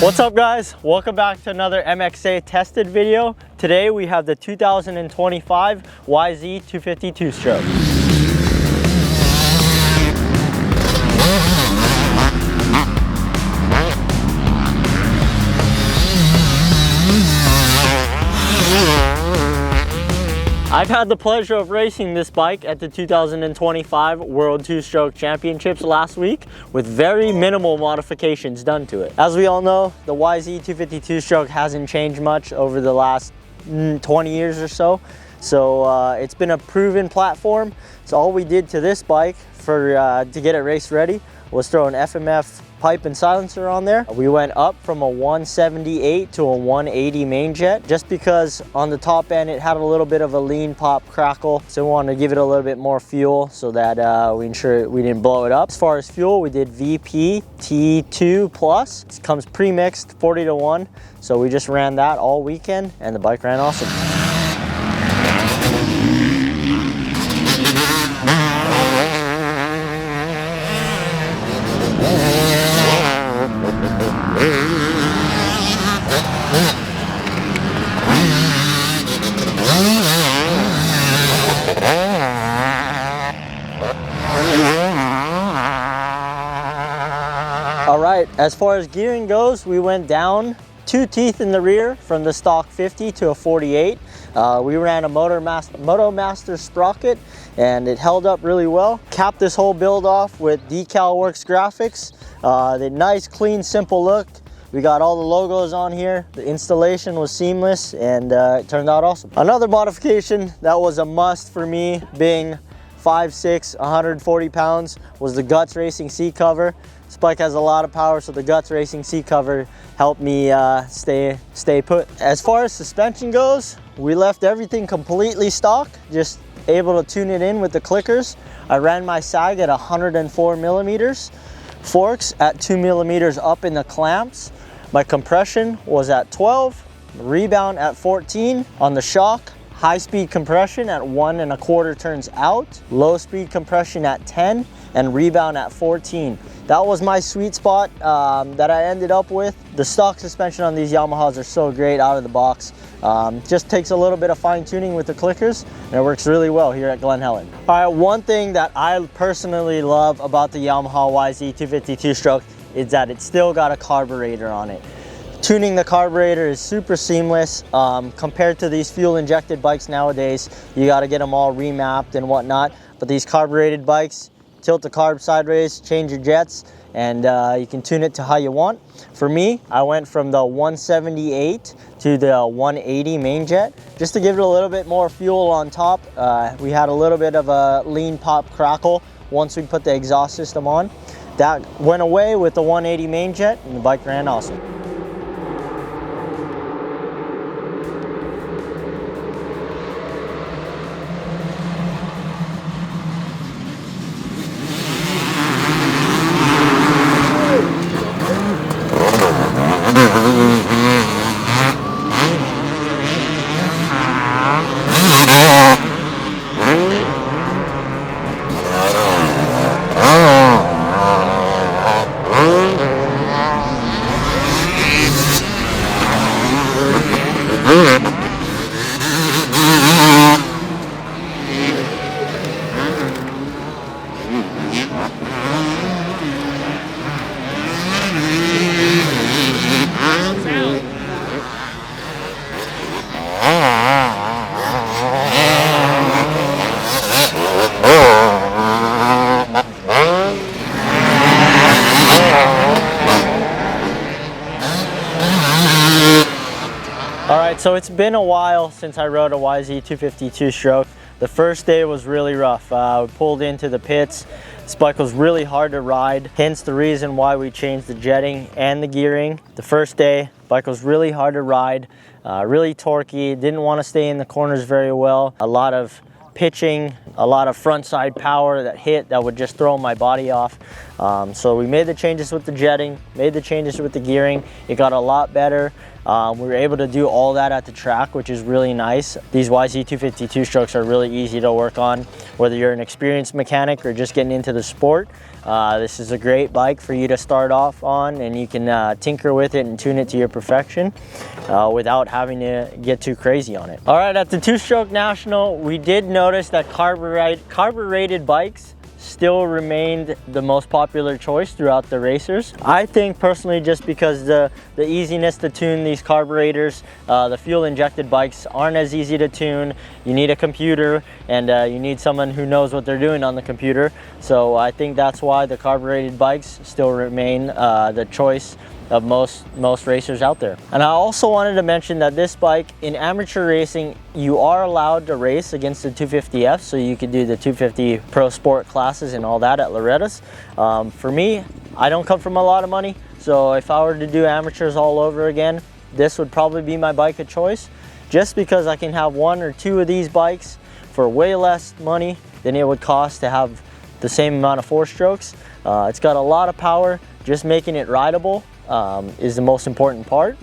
What's up guys? Welcome back to another MXA tested video. Today we have the 2025 YZ250 two-stroke. I've had the pleasure of racing this bike at the 2025 World Two-Stroke Championships last week with very minimal modifications done to it. As we all know, the YZ250 two-stroke hasn't changed much over the last 20 years or so. So it's been a proven platform. So all we did to this bike to get it race ready was throw an FMF pipe and silencer on there. We went up from a 178 to a 180 main jet just because on the top end it had a little bit of a lean pop crackle, so we wanted to give it a little bit more fuel so that we ensure we didn't blow it up. As far as fuel, we did VP T2 plus. It comes pre-mixed 40-1, so we just ran that all weekend and the bike ran awesome. All right, as far as gearing goes, we went down 2 teeth in the rear from the stock 50 to a 48. We ran a MotoMaster sprocket and it held up really well. Capped this whole build off with DecalWorks graphics. The nice, clean, simple look. We got all the logos on here. The installation was seamless and it turned out awesome. Another modification that was a must for me, being 5'6", 140 pounds, was the Guts Racing seat cover. This bike has a lot of power, so the Guts Racing seat cover helped me stay put. As far as suspension goes, we left everything completely stock, just able to tune it in with the clickers. I ran my sag at 104 millimeters, forks at 2 millimeters up in the clamps. My compression was at 12, rebound at 14. On the shock, high speed compression at 1 1/4 turns out, low speed compression at 10, and rebound at 14. That was my sweet spot that I ended up with. The stock suspension on these Yamahas are so great out of the box. Just takes a little bit of fine tuning with the clickers and it works really well here at Glen Helen. All right, one thing that I personally love about the Yamaha YZ250 two-stroke is that it's still got a carburetor on it. Tuning the carburetor is super seamless. Compared to these fuel injected bikes nowadays, you got to get them all remapped and whatnot. But these carbureted bikes, tilt the carb sideways, change your jets, and you can tune it to how you want. For me, I went from the 178 to the 180 main jet, just to give it a little bit more fuel on top. We had a little bit of a lean pop crackle once we put the exhaust system on. That went away with the 180 main jet, and the bike ran awesome. So it's been a while since I rode a YZ250 two-stroke. The first day was really rough. We pulled into the pits. This bike was really hard to ride, hence the reason why we changed the jetting and the gearing. The first day, bike was really hard to ride, really torquey, didn't want to stay in the corners very well. A lot of pitching, a lot of front side power that hit that would just throw my body off. So we made the changes with the jetting, made the changes with the gearing. It got a lot better. We were able to do all that at the track, which is really nice. These YZ250 two-strokes are really easy to work on, whether you're an experienced mechanic or just getting into the sport. This is a great bike for you to start off on, and you can tinker with it and tune it to your perfection without having to get too crazy on it. All right, at the Two-Stroke National, we did notice that carbureted bikes still remained the most popular choice throughout the racers. I think personally, just because the easiness to tune these carburetors, the fuel injected bikes aren't as easy to tune. You need a computer, and you need someone who knows what they're doing on the computer. So I think that's why the carbureted bikes still remain the choice of most racers out there. And I also wanted to mention that this bike, in amateur racing, you are allowed to race against the 250F, so you could do the 250 Pro Sport classes and all that at Loretta's. For me, I don't come from a lot of money, so if I were to do amateurs all over again, this would probably be my bike of choice, just because I can have 1 or 2 of these bikes for way less money than it would cost to have the same amount of 4-strokes. It's got a lot of power. Just making it rideable is the most important part.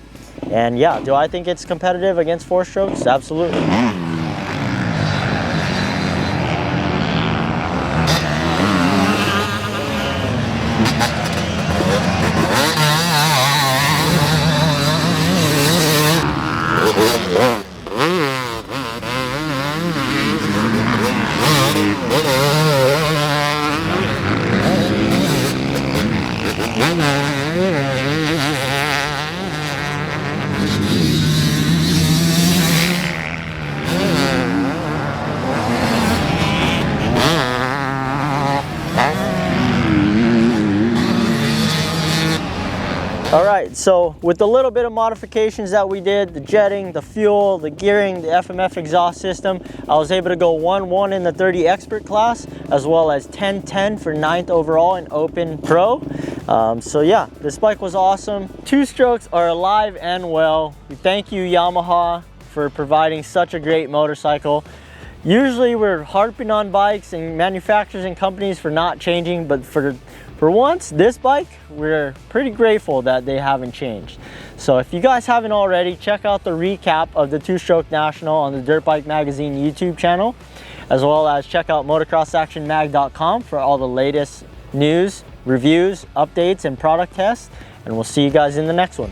And yeah, do I think it's competitive against 4-strokes? Absolutely. All right, so with the little bit of modifications that we did, the jetting, the fuel, the gearing, the FMF exhaust system, I was able to go 1-1 in the 30 expert class, as well as 10-10 for 9th overall in Open Pro. So yeah, this bike was awesome. Two-strokes are alive and well. We thank you, Yamaha, for providing such a great motorcycle. Usually we're harping on bikes and manufacturers and companies for not changing, but for once, this bike, we're pretty grateful that they haven't changed. So if you guys haven't already, check out the recap of the Two-Stroke National on the Dirt Bike Magazine YouTube channel, as well as check out motocrossactionmag.com for all the latest news, reviews, updates, and product tests. And we'll see you guys in the next one.